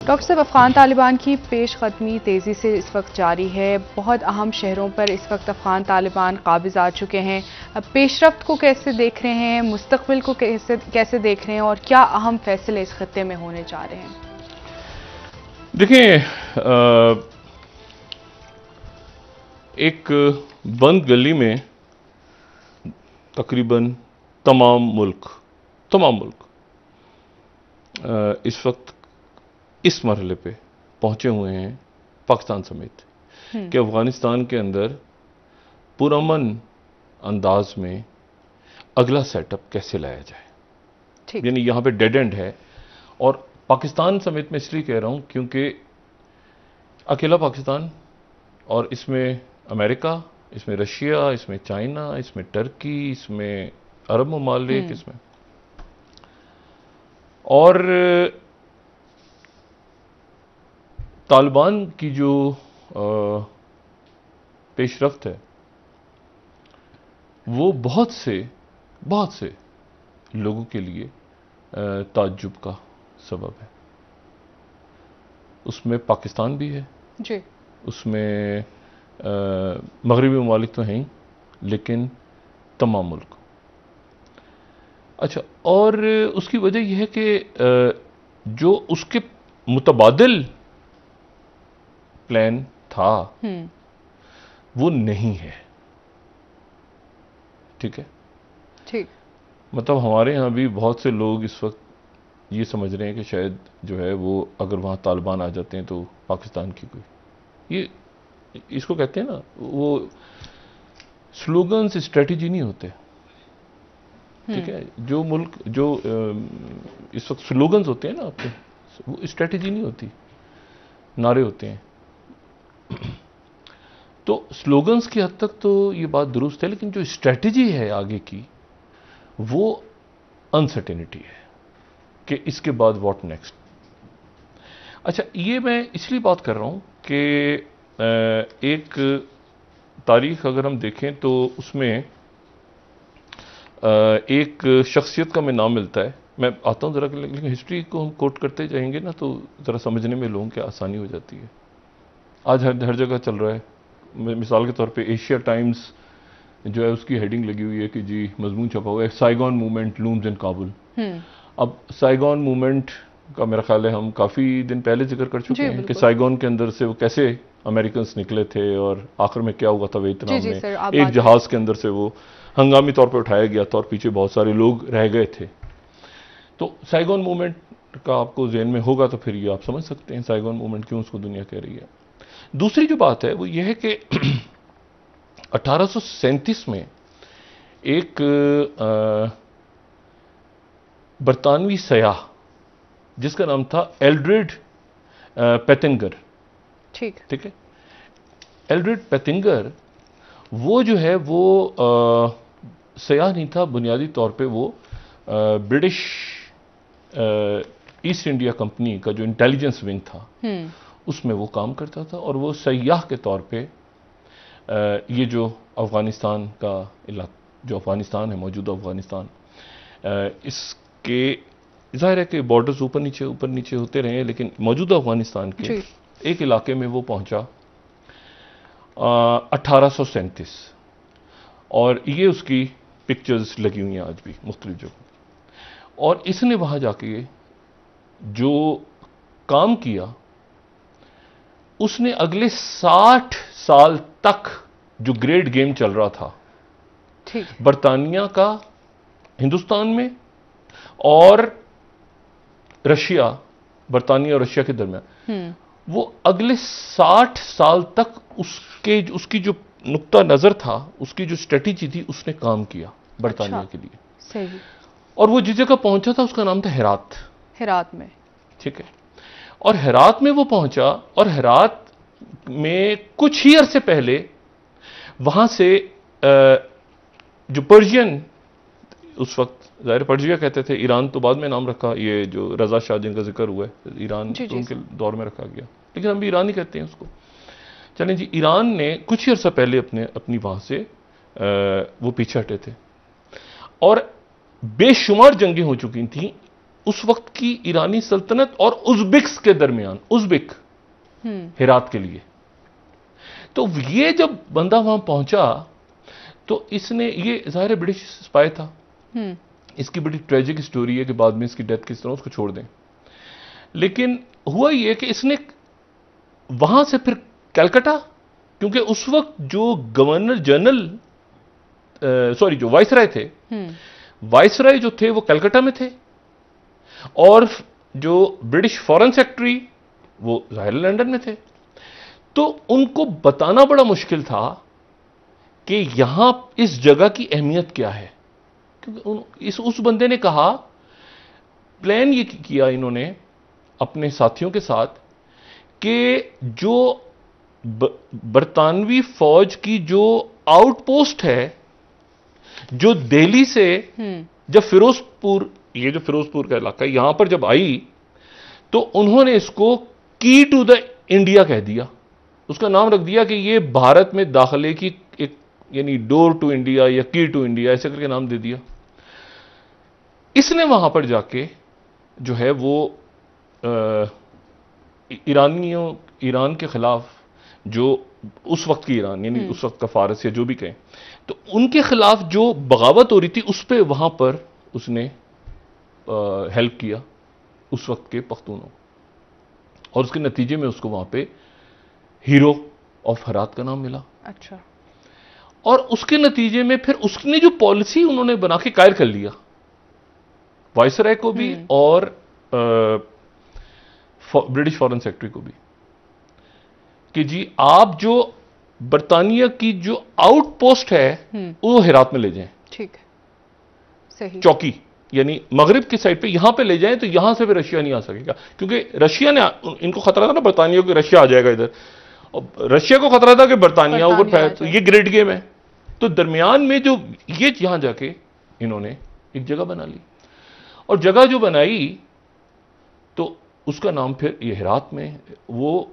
Doctor साहब, अफगान तालिबान की पेशकदमी तेज़ी से इस वक्त जारी है। बहुत अहम शहरों पर इस वक्त अफगान तालिबान काबिज आ चुके हैं। पेशरफ्त को कैसे देख रहे हैं, मुस्तकबिल को कैसे देख रहे हैं और क्या अहम फैसले इस खत्ते में होने जा रहे हैं? देखिए, एक बंद गली में तकरीबन तमाम मुल्क इस वक्त इस मरहले पे पहुंचे हुए हैं, पाकिस्तान समेत, कि अफगानिस्तान के अंदर पुरअमन अंदाज में अगला सेटअप कैसे लाया जाए। यानी यहां पे डेड एंड है। और पाकिस्तान समेत मैं इसलिए कह रहा हूं क्योंकि अकेला पाकिस्तान, और इसमें अमेरिका, इसमें रशिया, इसमें चाइना, इसमें टर्की, इसमें अरब ममालिक, इसमें और तालिबान की जो पेशरफ्त है वो बहुत से लोगों के लिए ताज्जुब का सबब है। उसमें पाकिस्तान भी है जी, उसमें मगरबी ममालिक तो हैं ही, लेकिन तमाम मुल्क। अच्छा, और उसकी वजह यह है कि जो उसके मुतबादिल प्लान था वो नहीं है। ठीक है, ठीक। मतलब हमारे यहाँ भी बहुत से लोग इस वक्त ये समझ रहे हैं कि शायद जो है वो अगर वहाँ तालिबान आ जाते हैं तो पाकिस्तान की कोई, ये इसको कहते हैं ना, वो स्लोगन्स स्ट्रेटजी नहीं होते। ठीक है, जो मुल्क जो इस वक्त स्लोगन्स होते हैं ना आपके, वो स्ट्रेटजी नहीं होती, नारे होते हैं। तो स्लोगन्स की हद तक तो ये बात दुरुस्त है, लेकिन जो स्ट्रेटजी है आगे की वो अनसर्टेनिटी है कि इसके बाद व्हाट नेक्स्ट। अच्छा, ये मैं इसलिए बात कर रहा हूं कि एक तारीख अगर हम देखें तो उसमें एक शख्सियत का मैं नाम मिलता है। मैं आता हूं जरा, लेकिन हिस्ट्री को हम कोट करते जाएंगे ना तो जरा समझने में लोगों की आसानी हो जाती है। आज हर जगह चल रहा है। मिसाल के तौर पे एशिया टाइम्स जो है उसकी हेडिंग लगी हुई है कि जी मजमून छपा हुआ है, साइगॉन मूवमेंट लूम्स इन काबुल। अब साइगॉन मूवमेंट का मेरा ख्याल है हम काफी दिन पहले जिक्र कर चुके हैं कि साइगॉन के अंदर से वो कैसे अमेरिकन निकले थे और आखिर में क्या हुआ था वियतनाम में। एक जहाज के अंदर से वो हंगामी तौर पर उठाया गया था और पीछे बहुत सारे लोग रह गए थे। तो साइगॉन मूवमेंट का आपको ज़हन में होगा तो फिर ये आप समझ सकते हैं साइगॉन मूवमेंट क्यों उसको दुनिया कह रही है। दूसरी जो बात है वो ये है कि 1837 में एक बरतानवी सयाह जिसका नाम था एल्ड्रेड पेतिंगर। ठीक है, एल्ड्रेड पेतिंगर वो जो है वो सयाह नहीं था, बुनियादी तौर पे वो ब्रिटिश ईस्ट इंडिया कंपनी का जो इंटेलिजेंस विंग था उसमें वो काम करता था। और वो सयाह के तौर पे ये जो अफगानिस्तान का इलाका, जो अफगानिस्तान है, मौजूदा अफगानिस्तान, इसके जाहिर है कि बॉर्डर्स ऊपर नीचे होते रहे, लेकिन मौजूदा अफगानिस्तान के एक इलाके में वो पहुंचा 1837। और ये उसकी पिक्चर्स लगी हुई हैं आज भी मुख्तलिफ जगहों। और इसने वहां जाके जो काम किया, उसने अगले 60 साल तक जो ग्रेट गेम चल रहा था बरतानिया का हिंदुस्तान में और रशिया, बरतानिया और रशिया के दरमियान, वो अगले 60 साल तक उसकी जो नुक्ता नजर था, उसकी जो स्ट्रेटेजी थी, उसने काम किया बरतानिया के लिए। सही। और वो जिस जगह पहुंचा था उसका नाम था हेरात में। ठीक है, और हेरात में वो पहुंचा और हेरात में कुछ ही अरसे पहले वहां से जो पर्शियन, उस वक्त जाहिर पर्शिया कहते थे, ईरान तो बाद में नाम रखा, ये जो रजा शाह जिनका जिक्र हुआ है ईरान तो उनके दौर में रखा गया, लेकिन हम भी ईरान ही कहते हैं उसको। चलें जी, ईरान ने कुछ ही अर्सा पहले अपनी वहां से वो पीछे हटे थे और बेशुमार जंगें हो चुकी थी उस वक्त की ईरानी सल्तनत और उज़्बेक्स के दरमियान, उज़्बेक हेरात के लिए। तो ये जब बंदा वहां पहुंचा तो इसने, ये ज़ाहिर है ब्रिटिश स्पाई था, इसकी बड़ी ट्रेजिक स्टोरी है कि बाद में इसकी डेथ किस तरह, उसको छोड़ दें। लेकिन हुआ ये कि इसने वहां से फिर कलकत्ता, क्योंकि उस वक्त जो गवर्नर जनरल, सॉरी जो वाइसराय थे, वाइसराय जो थे वो कलकत्ता में थे, और जो ब्रिटिश फॉरेन सेक्रेटरी वो ज़ाहिर लंदन में थे। तो उनको बताना बड़ा मुश्किल था कि यहां इस जगह की अहमियत क्या है, क्योंकि उस बंदे ने कहा, प्लान ये किया इन्होंने अपने साथियों के साथ कि जो बरतानवी फौज की जो आउटपोस्ट है, जो दिल्ली से जब फिरोजपुर, ये जो फिरोजपुर का इलाका है, यहां पर जब आई तो उन्होंने इसको की टू द इंडिया कह दिया। उसका नाम रख दिया कि ये भारत में दाखिले की एक, यानी डोर टू इंडिया या की टू इंडिया, ऐसे करके नाम दे दिया। इसने वहां पर जाके जो है वो ईरान के खिलाफ, जो उस वक्त की ईरान यानी उस वक्त का फारस या जो भी कहें, तो उनके खिलाफ जो बगावत हो रही थी उस पर वहां पर उसने हेल्प किया उस वक्त के पख्तूनों, और उसके नतीजे में उसको वहां पे हीरो ऑफ हेरात का नाम मिला। अच्छा। और उसके नतीजे में फिर उसने जो पॉलिसी उन्होंने बना के कायल कर लिया वाइसराय को भी और ब्रिटिश फॉरेन सेक्रेटरी को भी, कि जी आप जो बरतानिया की जो आउटपोस्ट है वो हेरात में ले जाएं। ठीक है, सही। चौकी यानी मगरिब की साइड पे यहां पे ले जाएं, तो यहां से भी रशिया नहीं आ सकेगा, क्योंकि रशिया ने, इनको खतरा था ना बरतानिया को, रशिया आ जाएगा इधर, और रशिया को खतरा था कि बरतानिया ऊपर, तो ये ग्रेट गेम है। तो दरमियान में जो ये यहां जाके इन्होंने एक जगह बना ली, और जगह जो बनाई तो उसका नाम फिर ये हेरात में, वो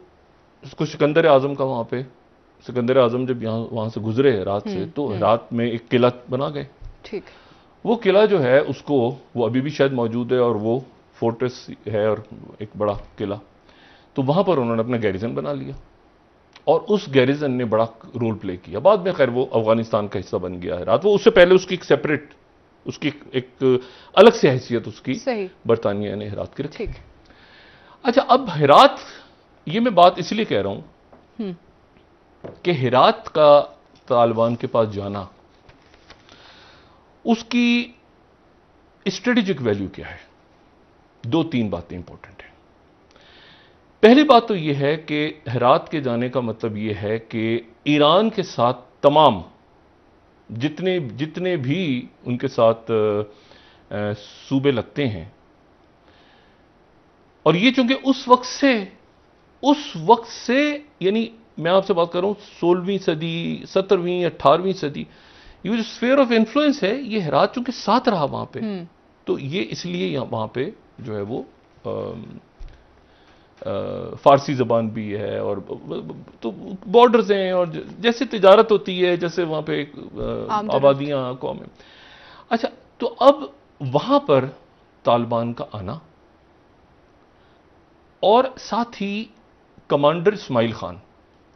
उसको सिकंदर आजम का, वहां पे सिकंदर आजम जब वहां से गुजरे हेरात से, तो हेरात में एक किला बना गए। ठीक। वो किला जो है उसको, वो अभी भी शायद मौजूद है, और वो फोर्ट्रेस है और एक बड़ा किला, तो वहां पर उन्होंने अपना गैरिजन बना लिया, और उस गैरिजन ने बड़ा रोल प्ले किया। बाद में खैर वो अफगानिस्तान का हिस्सा बन गया हेरात। वो उससे पहले उसकी एक सेपरेट, उसकी एक अलग से हैसियत उसकी बरतानिया ने हेरात की रखी। अच्छा, अब हेरात, ये मैं बात इसलिए कह रहा हूं कि हेरात का तालिबान के पास जाना, उसकी स्ट्रेटेजिक वैल्यू क्या है? दो तीन बातें इंपॉर्टेंट हैं। पहली बात तो यह है कि हेरात के जाने का मतलब यह है कि ईरान के साथ तमाम जितने भी उनके साथ सूबे लगते हैं, और ये चूंकि उस वक्त से यानी मैं आपसे बात कर रहा हूं 16वीं सदी, 17वीं, 18वीं सदी, ये जो स्फीयर ऑफ इन्फ्लुएंस है, ये हेरात चूंकि साथ रहा वहां पे, तो ये इसलिए वहां पे जो है वो फारसी जबान भी है, और तो बॉर्डर्स हैं, और जैसे तिजारत होती है, जैसे वहां पे आबादियां, कौमें। अच्छा, तो अब वहां पर तालिबान का आना, और साथ ही कमांडर इस्माइल खान।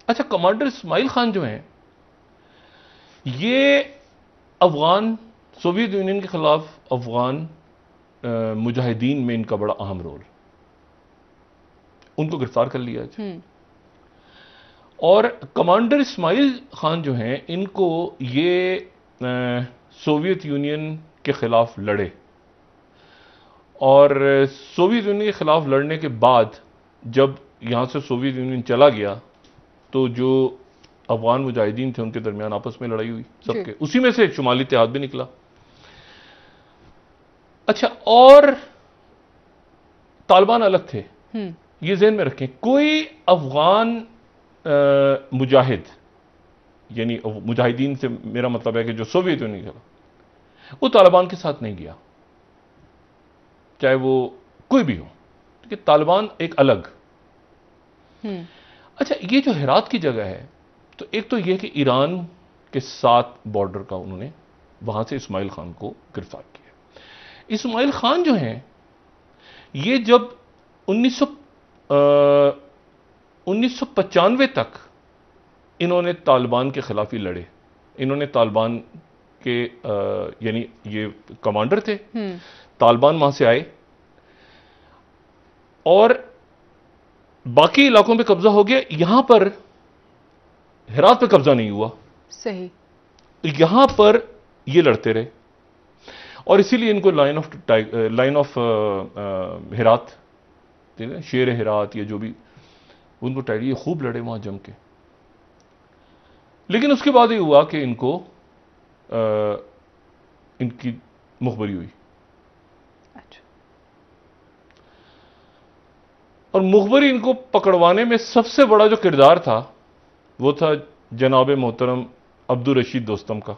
अच्छा, कमांडर इस्माइल खान जो हैं, ये अफगान, सोवियत यूनियन के खिलाफ अफगान मुजाहिदीन में इनका बड़ा अहम रोल, उनको गिरफ्तार कर लिया है। और कमांडर इस्माइल खान जो हैं, इनको ये सोवियत यूनियन के खिलाफ लड़े, और सोवियत यूनियन के खिलाफ लड़ने के बाद जब यहां से सोवियत यूनियन चला गया, तो जो अफगान मुजाहिदीन थे उनके दरमियान आपस में लड़ाई हुई सबके, उसी में से शुमाली इत्तेहाद भी निकला। अच्छा, और तालिबान अलग थे, ये ज़हन में रखें। कोई अफगान मुजाहिद, यानी मुजाहिदीन से मेरा मतलब है कि जो सोवियत यूनियन का, वो तालिबान के साथ नहीं गया, चाहे वो कोई भी हो, ठीक है। तालिबान एक अलग। अच्छा, ये जो हेरात की जगह है, तो एक तो यह कि ईरान के साथ बॉर्डर का उन्होंने वहां से इस्माइल खान को गिरफ्तार किया। इस्माइल खान जो हैं, ये जब 1995 तक इन्होंने तालिबान के खिलाफ ही लड़े। इन्होंने तालिबान के यानी ये कमांडर थे, तालिबान वहां से आए और बाकी इलाकों पे कब्जा हो गया, यहां पर हेरात पे कब्जा नहीं हुआ। सही। तो यहां पर ये लड़ते रहे और इसीलिए इनको लाइन ऑफ हेरात, शेर हेरात, ये जो भी उनको टाइटल, ये खूब लड़े वहां जम के। लेकिन उसके बाद ये हुआ कि इनको इनकी मुखबरी हुई। अच्छा। और मुखबरी इनको पकड़वाने में सबसे बड़ा जो किरदार था वो था जनाब मोहतरम अब्दुल रशीद दोस्तम का।